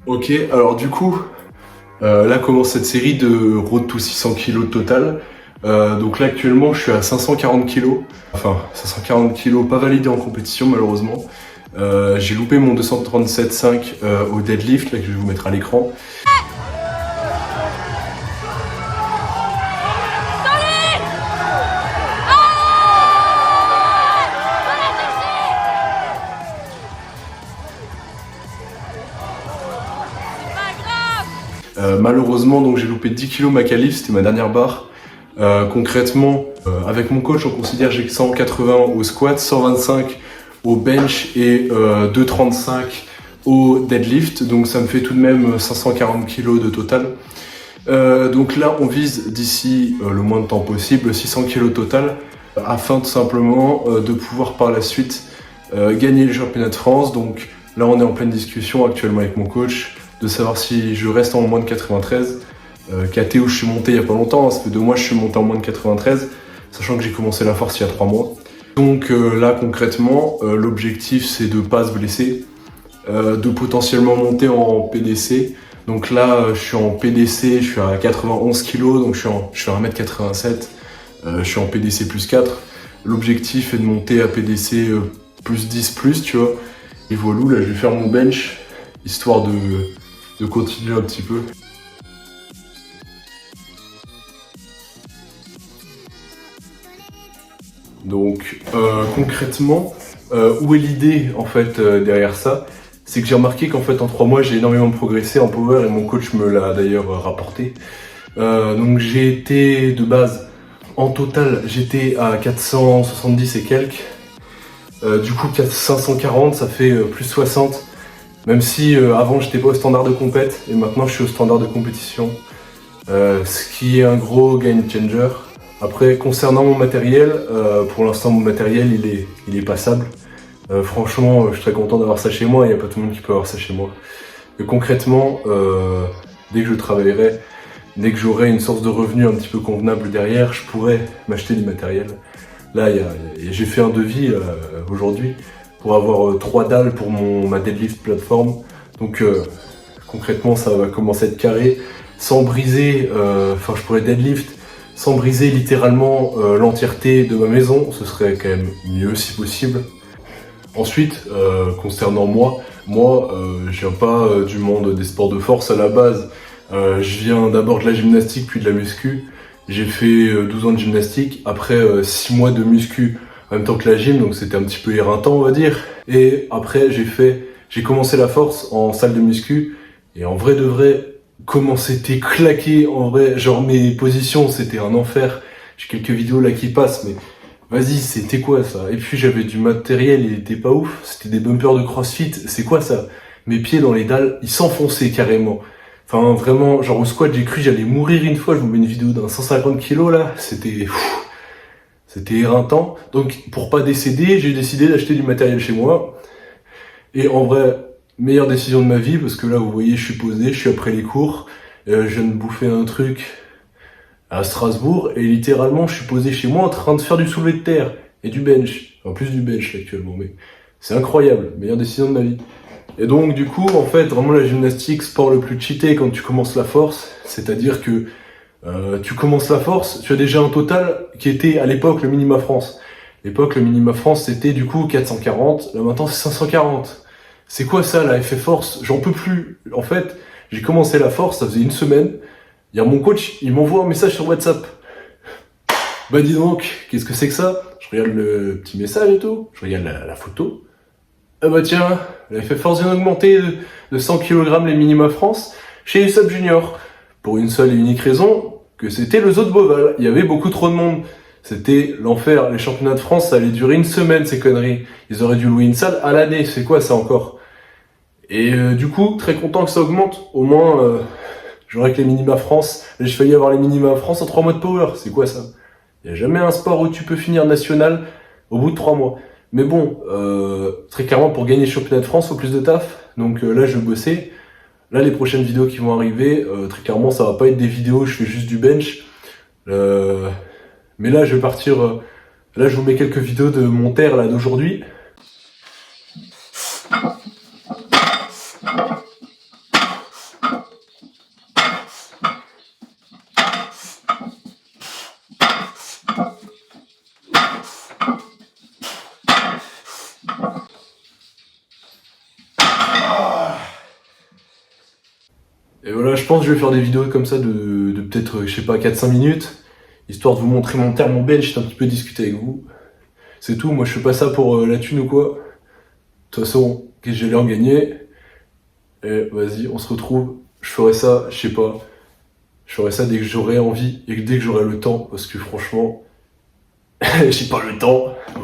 Ok, alors du coup, là commence cette série de Road to 600 kg total. Donc là actuellement je suis à 540 kg. Enfin 540 kg pas validé en compétition malheureusement. J'ai loupé mon 237,5 au deadlift là que je vais vous mettre à l'écran. Malheureusement donc j'ai loupé 10 kg ma qualif, c'était ma dernière barre. Concrètement, avec mon coach on considère que j'ai 180 au squat, 125 au bench et 235 au deadlift, donc ça me fait tout de même 540 kg de total. Donc là on vise d'ici le moins de temps possible 600 kg total, afin tout simplement de pouvoir par la suite gagner les championnats de France. Donc là on est en pleine discussion actuellement avec mon coach de savoir si je reste en moins de 93. KT où je suis monté il y a pas longtemps, ça fait 2 mois que je suis monté en moins de 93, sachant que j'ai commencé la force il y a 3 mois. Donc là concrètement, l'objectif c'est de pas se blesser, de potentiellement monter en PDC. Donc là je suis en PDC, je suis à 91 kg, donc je suis à 1m87, je suis en PDC plus 4. L'objectif est de monter à PDC plus 10 plus, tu vois. Et voilà, là je vais faire mon bench, histoire de continuer un petit peu. Donc concrètement, où est l'idée en fait derrière ça? C'est que j'ai remarqué qu'en fait en 3 mois j'ai énormément progressé en power et mon coach me l'a d'ailleurs rapporté. Donc j'ai été de base, en total j'étais à 470 et quelques. Du coup 540 ça fait plus 60. Même si avant j'étais pas au standard de compète et maintenant je suis au standard de compétition. Ce qui est un gros game changer. Après, concernant mon matériel, pour l'instant mon matériel il est passable. Franchement, je suis très content d'avoir ça chez moi, il n'y a pas tout le monde qui peut avoir ça chez moi. Et concrètement, dès que je travaillerai, dès que j'aurai une source de revenus un petit peu convenable derrière, je pourrais m'acheter du matériel. Là, j'ai fait un devis aujourd'hui pour avoir 3 dalles pour ma deadlift plateforme. Donc concrètement, ça va commencer à être carré, sans briser, je pourrais deadlift sans briser littéralement l'entièreté de ma maison, ce serait quand même mieux si possible. Ensuite, concernant moi, je viens pas du monde des sports de force à la base. Je viens d'abord de la gymnastique puis de la muscu. J'ai fait 12 ans de gymnastique, après 6 mois de muscu en même temps que la gym, donc c'était un petit peu éreintant on va dire. Et après j'ai commencé la force en salle de muscu, et en vrai de vrai, comment c'était claqué, en vrai, genre mes positions c'était un enfer. J'ai quelques vidéos là qui passent, mais vas-y, c'était quoi ça? Et puis j'avais du matériel, il était pas ouf, c'était des bumpers de CrossFit, c'est quoi ça? Mes pieds dans les dalles, ils s'enfonçaient carrément. Enfin vraiment, genre au squat j'ai cru j'allais mourir une fois, je vous mets une vidéo d'un 150 kg là, c'était éreintant. Donc pour pas décéder, j'ai décidé d'acheter du matériel chez moi. Et en vrai, meilleure décision de ma vie, parce que là vous voyez je suis posé, je suis après les cours, je viens de bouffer un truc à Strasbourg, et littéralement je suis posé chez moi en train de faire du soulevé de terre et du bench, en plus du bench actuellement, mais c'est incroyable, meilleure décision de ma vie. Et donc du coup en fait vraiment la gymnastique, sport le plus cheaté quand tu commences la force, c'est-à-dire que tu commences la force, tu as déjà un total qui était à l'époque le minima France. À l'époque le minima France c'était du coup 440, là maintenant c'est 540. C'est quoi ça la FF Force? J'en peux plus. En fait, j'ai commencé la force, ça faisait 1 semaine. Il y a mon coach, il m'envoie un message sur WhatsApp. Bah dis donc, qu'est-ce que c'est que ça? Je regarde le petit message et tout, je regarde la photo. Ah bah tiens, la FF Force vient d'augmenter de 100 kg les minima France chez les sub juniors. Pour une seule et unique raison, que c'était le zoo de Beauval. Il y avait beaucoup trop de monde. C'était l'enfer. Les championnats de France, ça allait durer 1 semaine, ces conneries. Ils auraient dû louer une salle à l'année. C'est quoi ça encore? Et du coup, très content que ça augmente. Au moins, j'aurais que les minima France. J'ai failli avoir les minima France en 3 mois de power. C'est quoi ça? Il n'y a jamais un sport où tu peux finir national au bout de 3 mois. Mais bon, très clairement, pour gagner le championnat de France, il faut plus de taf. Donc là, je vais bosser. Là, les prochaines vidéos qui vont arriver, très clairement, ça va pas être des vidéos où je fais juste du bench. Mais là, je vais partir... là, je vous mets quelques vidéos de mon terre là d'aujourd'hui. je pense que je vais faire des vidéos comme ça de peut-être, je sais pas, 4-5 minutes, histoire de vous montrer mon terme, mon bench, un petit peu discuter avec vous. C'est tout, moi je fais pas ça pour la thune ou quoi. De toute façon, qu'est-ce que j'ai l'air en gagner. Et vas-y, on se retrouve. Je ferai ça, je sais pas. Je ferai ça dès que j'aurai envie et dès que j'aurai le temps, parce que franchement, j'ai pas le temps. Voilà.